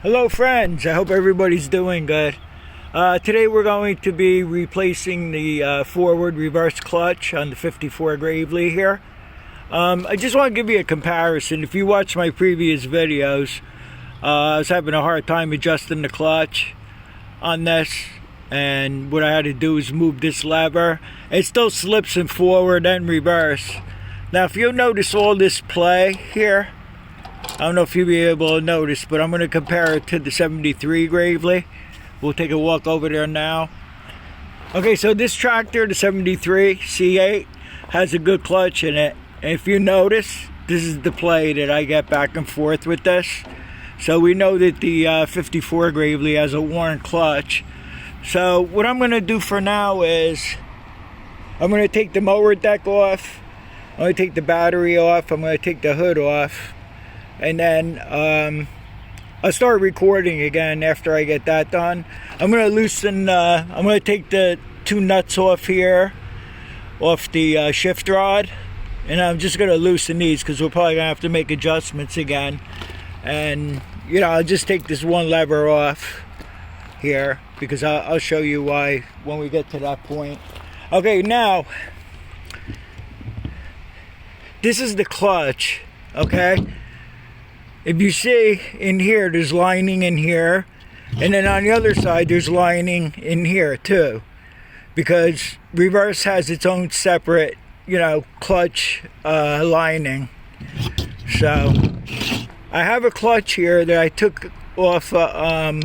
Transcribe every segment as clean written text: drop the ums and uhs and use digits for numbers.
Hello friends, I hope everybody's doing good. Today we're going to be replacing the forward reverse clutch on the 54 Gravely here. I just want to give you a comparison. If you watch my previous videos, I was having a hard time adjusting the clutch on this, and what I had to do is move this lever. It still slips in forward and reverse. Now if you notice all this play here, I don't know if you'll be able to notice, but I'm going to compare it to the 73 Gravely. We'll take a walk over there now. Okay, so this tractor, the 73 C8, has a good clutch in it. And if you notice, this is the play that I get back and forth with this. So we know that the 54 Gravely has a worn clutch. So what I'm going to do for now is I'm going to take the mower deck off. I'm going to take the battery off. I'm going to take the hood off. And then I'll start recording again after I get that done. I'm going to loosen, I'm going to take the two nuts off here, off the shift rod. And I'm just going to loosen these because we're probably going to have to make adjustments again. And, you know, I'll just take this one lever off here because I'll show you why when we get to that point. Okay, now, this is the clutch, okay? If you see in here, there's lining in here, and then on the other side, there's lining in here too, because reverse has its own separate, you know, clutch lining. So I have a clutch here that I took off an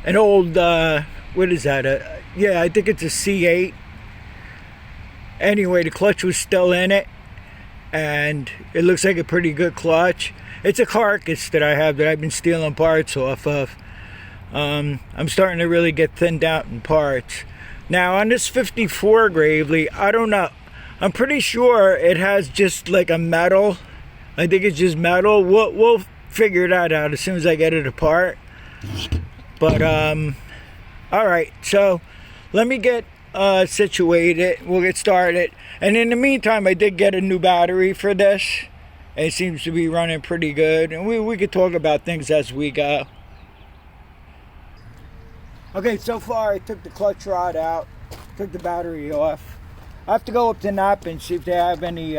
old, what is that? Yeah, I think it's a C8. Anyway, the clutch was still in it. And it looks like a pretty good clutch. It's a carcass that I have that I've been stealing parts off of. I'm starting to really get thinned out in parts. Now on this 54 Gravely, I don't know. I'm pretty sure it has just like a metal. I think it's just metal. We'll figure that out as soon as I get it apart. But alright, so let me get situated. We'll get started. And in the meantime, I did get a new battery for this. It seems to be running pretty good. And we could talk about things as we go. Okay, so far I took the clutch rod out, took the battery off. I have to go up to Napa and see if they have any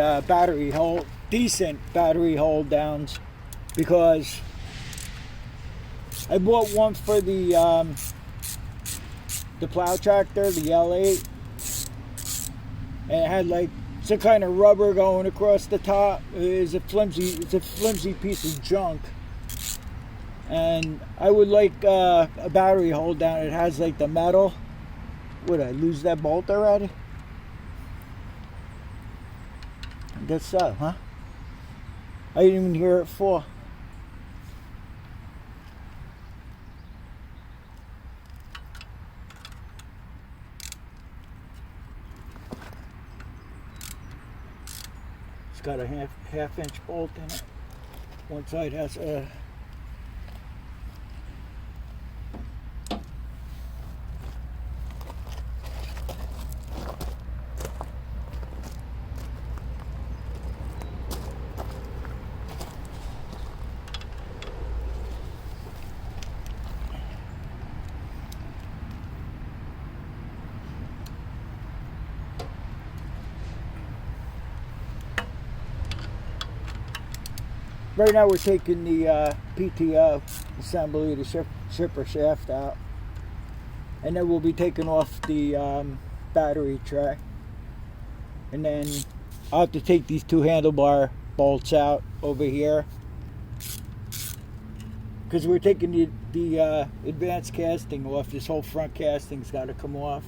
decent battery hold downs, because I bought one for the Plow tractor, the L8, and it had like some kind of rubber going across the top. It's a flimsy piece of junk, and I would like a battery hold down. It has like the metal. Would I lose that bolt already? I guess so, huh? I didn't even hear it fall. It's got a half inch bolt in it. One side has a right now we're taking the PTO assembly, the shipper shaft out, and then we'll be taking off the battery tray, and then I'll have to take these two handlebar bolts out over here because we're taking the advanced casting off. This whole front casting's got to come off.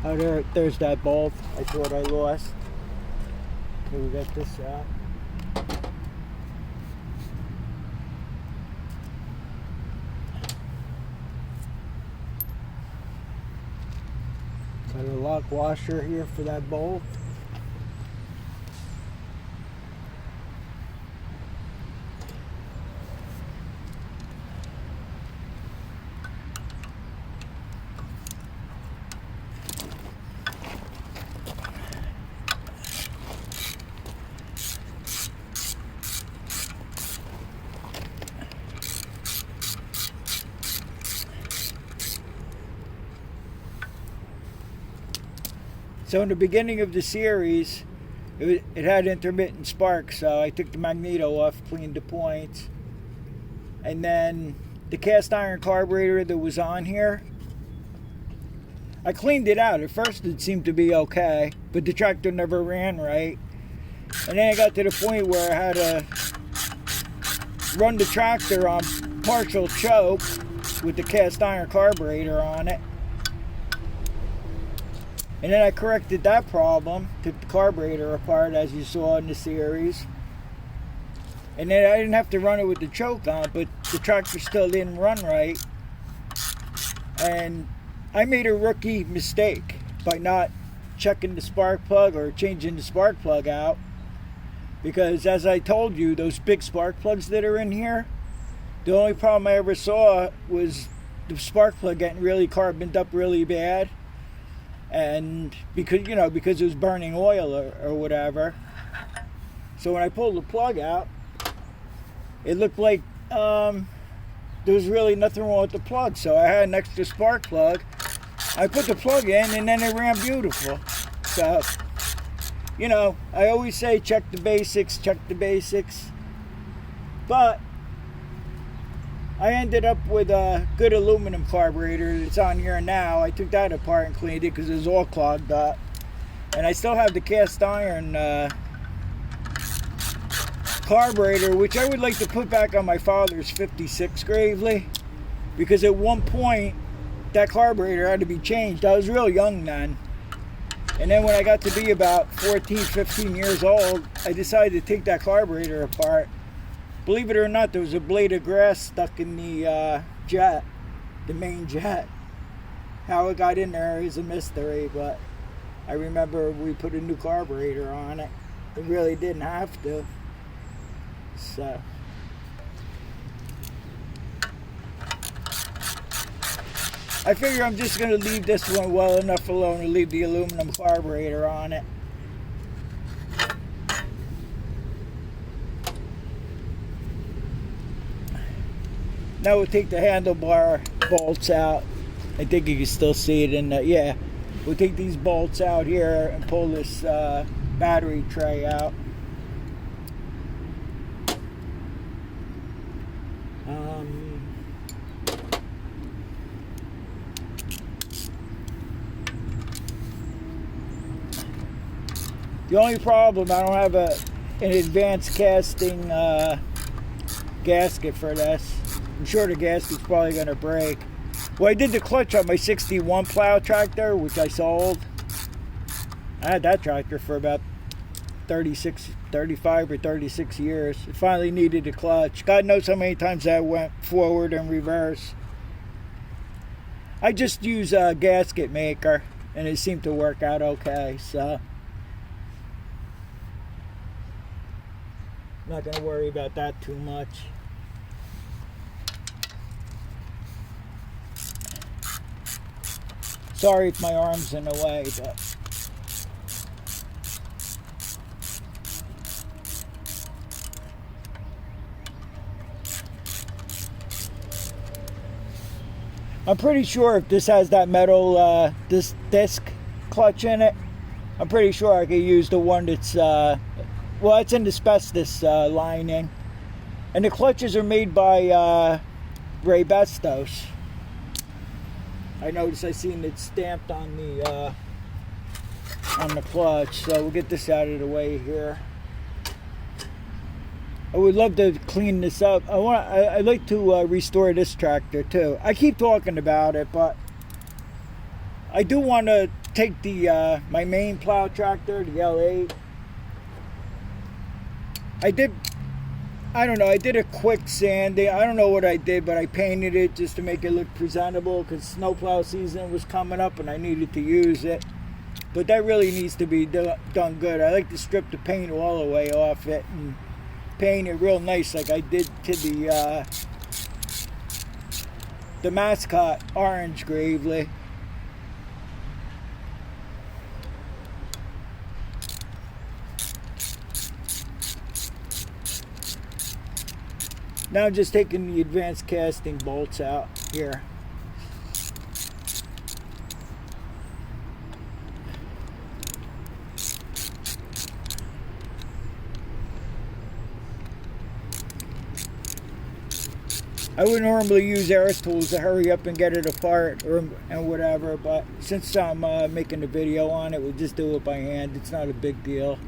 Oh, there's that bolt I thought I lost. Okay, we got this out. Got a lock washer here for that bolt. So in the beginning of the series, it had intermittent sparks, so I took the magneto off, cleaned the points, and then the cast iron carburetor that was on here, I cleaned it out. At first it seemed to be okay, but the tractor never ran right. And then I got to the point where I had to run the tractor on partial choke with the cast iron carburetor on it. And then I corrected that problem, took the carburetor apart as you saw in the series. And then I didn't have to run it with the choke on, but the tractor still didn't run right. And I made a rookie mistake by not checking the spark plug or changing the spark plug out. Because as I told you, those big spark plugs that are in here, the only problem I ever saw was the spark plug getting really carboned up really bad. And because it was burning oil or whatever. So when I pulled the plug out, it looked like there was really nothing wrong with the plug. So I had an extra spark plug. I put the plug in and then it ran beautiful. So, I always say check the basics. But I ended up with a good aluminum carburetor that's on here now. I took that apart and cleaned it because it was all clogged up. And I still have the cast iron carburetor, which I would like to put back on my father's 56 Gravely. Because at one point, that carburetor had to be changed. I was real young then. And then when I got to be about 14, 15 years old, I decided to take that carburetor apart. Believe it or not, there was a blade of grass stuck in the jet, the main jet. How it got in there is a mystery, but I remember we put a new carburetor on it. It really didn't have to. So. I figure I'm just going to leave this one well enough alone to leave the aluminum carburetor on it. Now we'll take the handlebar bolts out. I think you can still see it in the, yeah. We'll take these bolts out here and pull this battery tray out. The only problem, I don't have an advanced casting gasket for this. I'm sure the gasket's probably going to break. Well, I did the clutch on my 61 plow tractor, which I sold. I had that tractor for about 35 or 36 years. It finally needed a clutch. God knows how many times that went forward and reverse. I just use a gasket maker, and it seemed to work out okay, so I'm not going to worry about that too much. Sorry if my arm's in the way, but I'm pretty sure if this has that metal this disc clutch in it, I'm pretty sure I could use the one that's well, it's an asbestos lining, and the clutches are made by Ray Bestos. I noticed I seen it stamped on the clutch, so we'll get this out of the way here. I would love to clean this up. I'd like to restore this tractor too. I keep talking about it, but I do want to take the my main plow tractor, the L8. I did a quick sanding. I don't know what I did, but I painted it just to make it look presentable because snowplow season was coming up and I needed to use it. But that really needs to be done good. I like to strip the paint all the way off it and paint it real nice like I did to the mascot orange Gravely. Now I'm just taking the advanced casting bolts out here. I would normally use air tools to hurry up and get it apart and whatever, but since I'm making a video on it, we'll just do it by hand. It's not a big deal.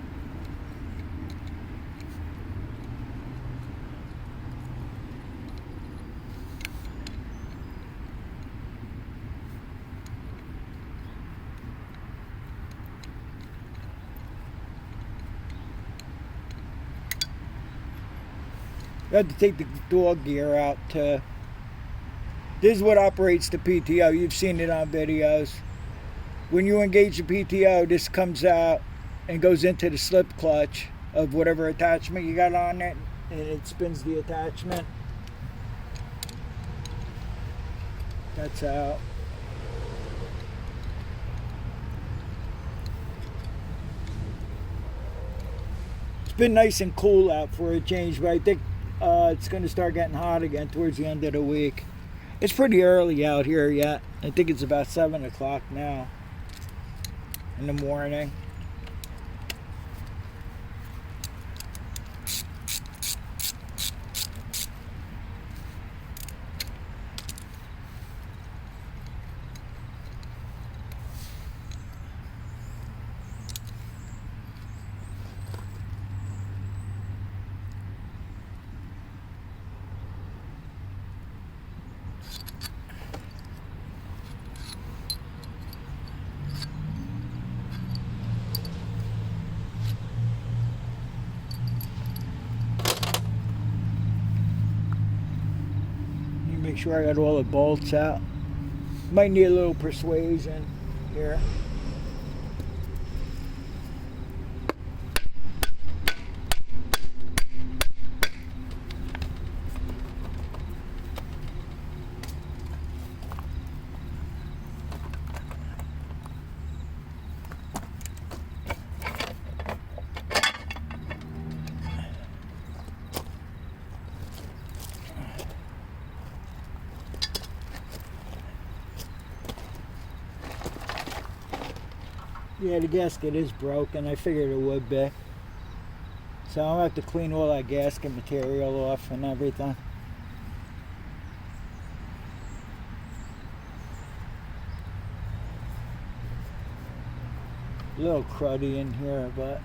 You have to take the dog gear out to. This is what operates the PTO. You've seen it on videos. When you engage the PTO, this comes out and goes into the slip clutch of whatever attachment you got on it, and it spins the attachment. That's out. It's been nice and cool out for a change, but I think it's going to start getting hot again towards the end of the week. It's pretty early out here yet. I think it's about 7 o'clock now in the morning. Make sure I got all the bolts out. Might need a little persuasion here. Yeah, the gasket is broken. I figured it would be. So I'll have to clean all that gasket material off and everything. A little cruddy in here, but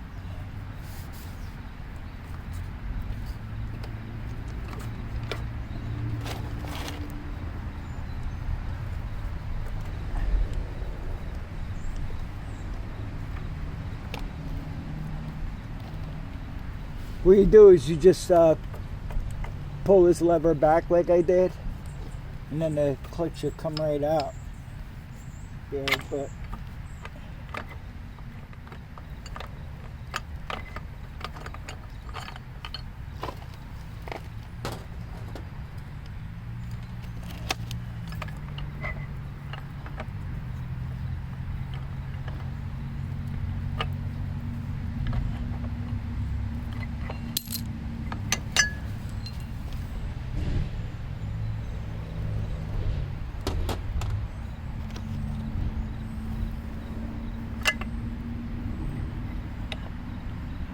what you do is you just pull this lever back like I did, and then the clutch should come right out. Yeah, but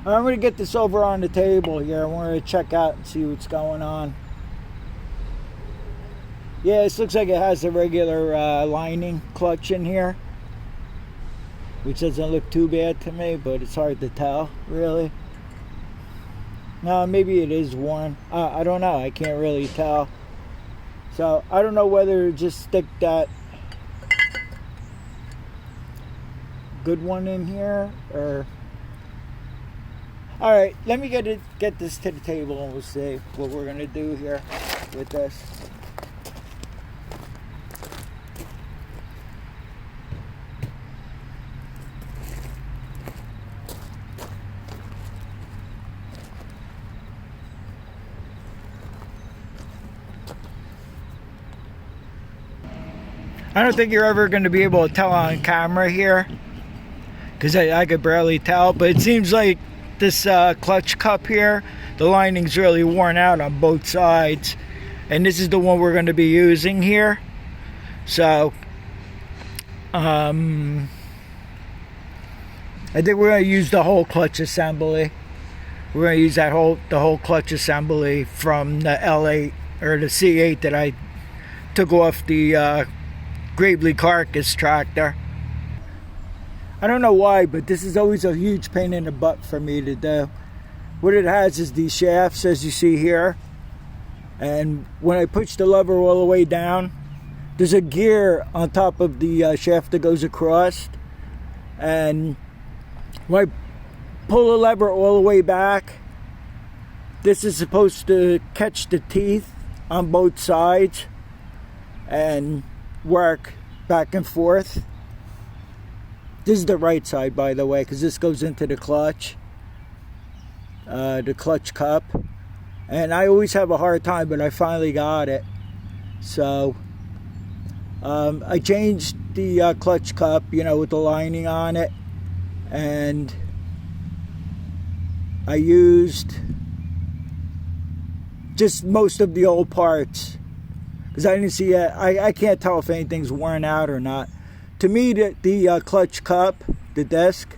I'm going to get this over on the table here. I'm going to check out and see what's going on. Yeah, this looks like it has a regular lining clutch in here, which doesn't look too bad to me, but it's hard to tell, really. No, maybe it is worn. I don't know. I can't really tell. So I don't know whether to just stick that good one in here, or... All right, let me get this to the table and we'll see what we're gonna do here with this. I don't think you're ever going to be able to tell on camera here, because I could barely tell, but it seems like this clutch cup here, the lining's really worn out on both sides, and this is the one we're going to be using here. So I think we're going to use the whole clutch assembly. We're going to use the whole clutch assembly from the L8 or the C8 that I took off the Gravely carcass tractor. I don't know why, but this is always a huge pain in the butt for me to do. What it has is these shafts, as you see here, and when I push the lever all the way down, there's a gear on top of the shaft that goes across, and when I pull the lever all the way back, this is supposed to catch the teeth on both sides and work back and forth. This is the right side, by the way, because this goes into the clutch cup, and I always have a hard time, but I finally got it. So I changed the clutch cup, you know, with the lining on it, and I used just most of the old parts, because I didn't see it. I can't tell if anything's worn out or not. To me, the clutch cup, the disc,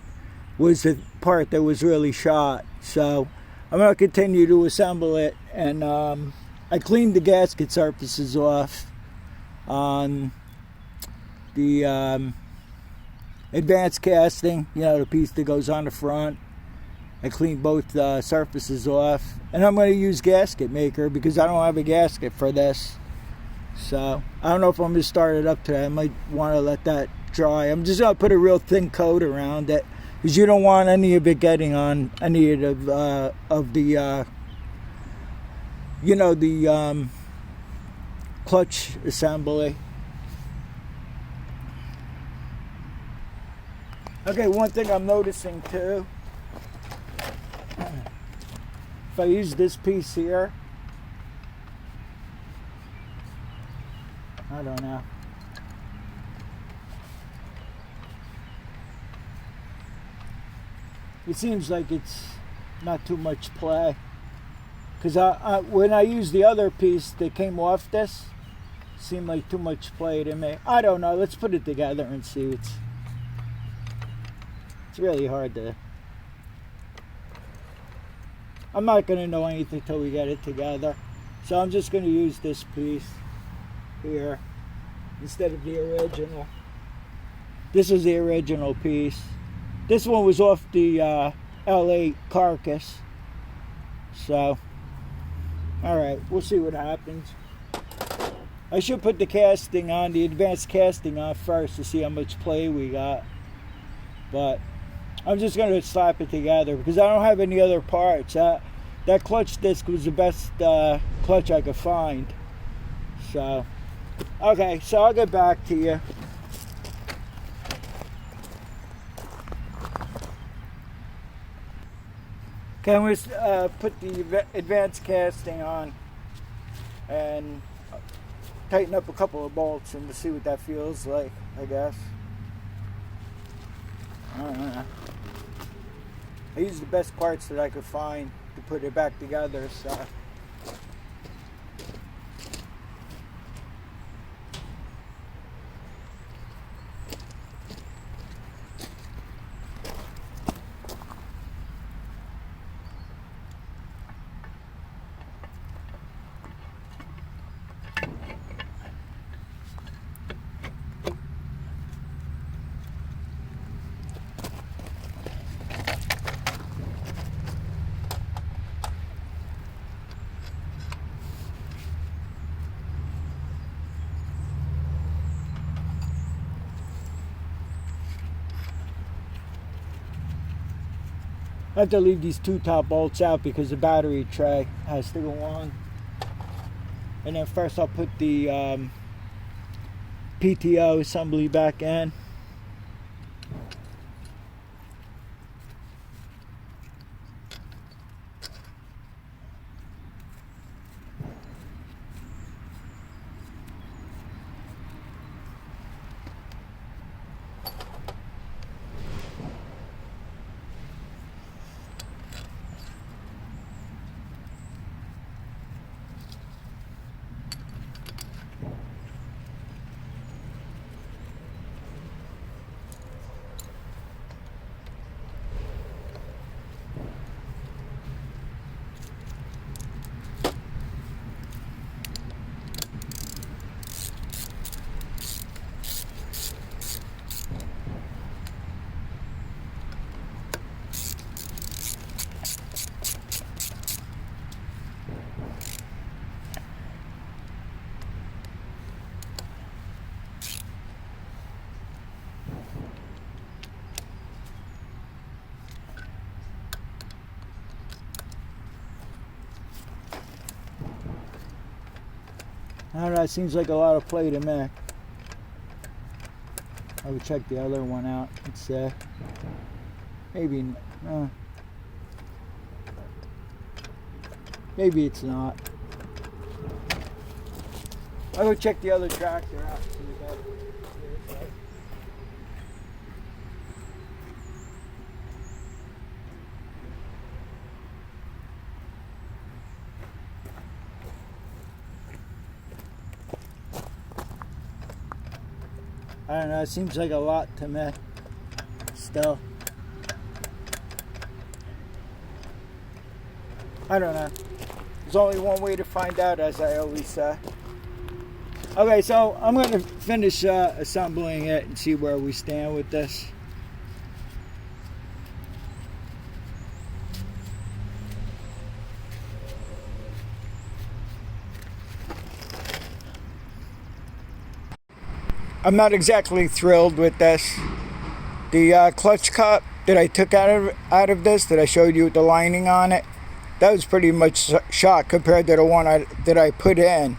was the part that was really shot. So I'm going to continue to assemble it. And I cleaned the gasket surfaces off on the advanced casting, you know, the piece that goes on the front. I cleaned both surfaces off. And I'm going to use gasket maker because I don't have a gasket for this. So I don't know if I'm going to start it up today. I might want to let that dry. I'm just going to put a real thin coat around it, because you don't want any of it getting on any of the you know, the clutch assembly. Okay, one thing I'm noticing too, if I use this piece here, I don't know. It seems like it's not too much play. Because when I used the other piece that came off this, it seemed like too much play to me. I don't know. Let's put it together and see. It's really hard to... I'm not going to know anything till we get it together. So I'm just going to use this piece here instead of the original. This is the original piece. This one was off the L8 carcass. So, alright, we'll see what happens. I should put the casting on, the advanced casting on first to see how much play we got. But I'm just going to slap it together because I don't have any other parts. That clutch disc was the best clutch I could find. So, okay, so I'll get back to you. Okay, I'm going to put the advanced casting on and tighten up a couple of bolts and to see what that feels like, I guess. I don't know. I used the best parts that I could find to put it back together, so... I have to leave these two top bolts out because the battery tray has to go on. And then first I'll put the PTO assembly back in. I don't know, it seems like a lot of play to me. I would check the other one out. It's maybe maybe it's not. I would check the other tractor out. I don't know, it seems like a lot to me still. I don't know. There's only one way to find out, as I always say. Okay, so I'm going to finish assembling it and see where we stand with this. I'm not exactly thrilled with this. The clutch cup that I took out of this, that I showed you with the lining on it, that was pretty much shot compared to the one that I put in.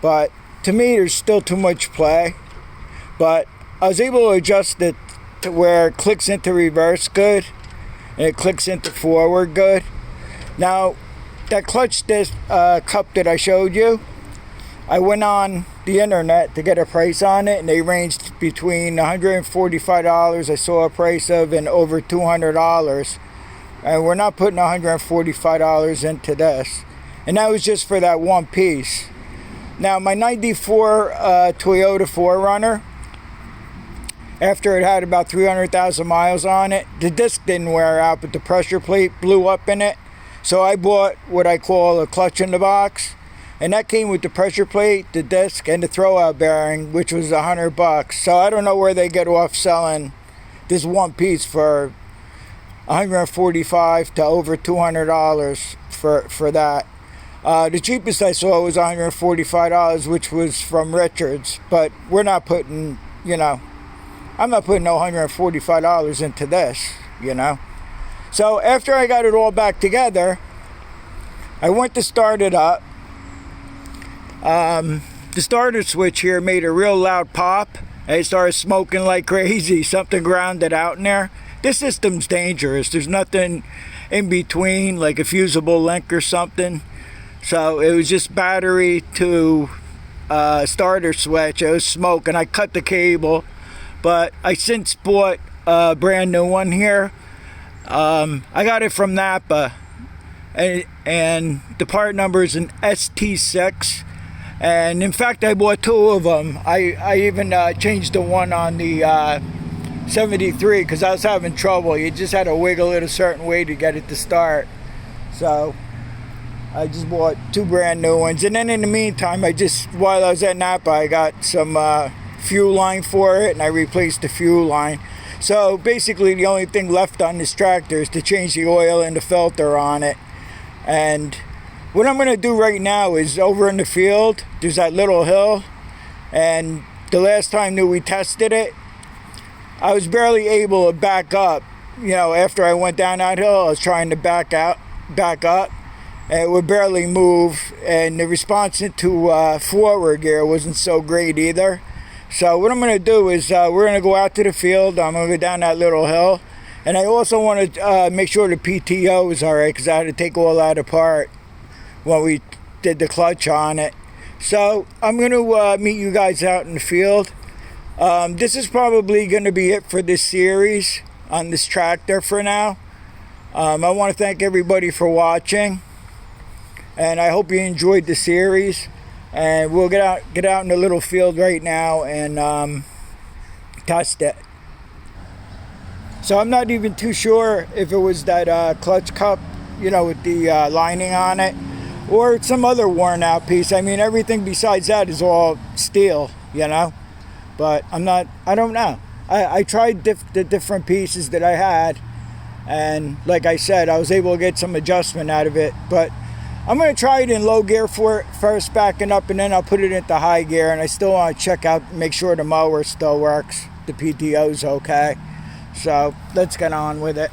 But to me, there's still too much play. But I was able to adjust it to where it clicks into reverse good and it clicks into forward good. Now, that clutch disc cup that I showed you, I went on the internet to get a price on it, and they ranged between $145 I saw a price of and over $200. And we're not putting $145 into this. And that was just for that one piece. Now, my 94 Toyota 4Runner, after it had about 300,000 miles on it, the disc didn't wear out, but the pressure plate blew up in it. So I bought what I call a clutch in the box. And that came with the pressure plate, the disc, and the throwout bearing, which was $100. So I don't know where they get off selling this one piece for $145 to over $200 for that. The cheapest I saw was $145, which was from Richards. But we're not putting, I'm not putting no $145 into this, So after I got it all back together, I went to start it up. The starter switch here made a real loud pop. It started smoking like crazy. Something grounded out in there. This system's dangerous. There's nothing in between, like a fusible link or something. So it was just battery to starter switch. It was smoke, and I cut the cable. But I since bought a brand new one here. I got it from Napa, and the part number is an ST6. And in fact, I bought two of them. I even changed the one on the 73 because I was having trouble. You just had to wiggle it a certain way to get it to start. So I just bought two brand new ones. And then in the meantime, while I was at Napa, I got some fuel line for it, and I replaced the fuel line. So basically, the only thing left on this tractor is to change the oil and the filter on it. And what I'm going to do right now is over in the field, there's that little hill, and the last time that we tested it, I was barely able to back up you know, after I went down that hill, I was trying to back up, and it would barely move, and the response into forward gear wasn't so great either. So what I'm going to do is we're going to go out to the field. I'm going to go down that little hill, and I also want to make sure the PTO is all right, because I had to take all that apart when we did the clutch on it. So I'm going to meet you guys out in the field. This is probably going to be it for this series on this tractor for now. I want to thank everybody for watching, and I hope you enjoyed the series. And we'll get out in the little field right now and test it. So I'm not even too sure if it was that clutch cup, you know, with the lining on it, or some other worn out piece. I mean, everything besides that is all steel, you know. But I don't know. I tried the different pieces that I had, and like I said, I was able to get some adjustment out of it. But I'm going to try it in low gear first, backing up, and then I'll put it into high gear. And I still want to check out, make sure the mower still works, the PTO's okay. So let's get on with it.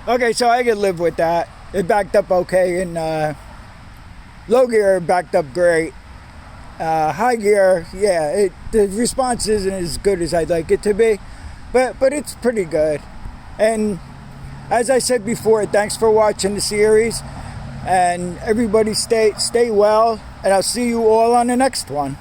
Okay, so I could live with that. It backed up okay, and low gear backed up great. High gear, yeah, the response isn't as good as I'd like it to be, but it's pretty good. And as I said before, thanks for watching the series, and everybody stay well, and I'll see you all on the next one.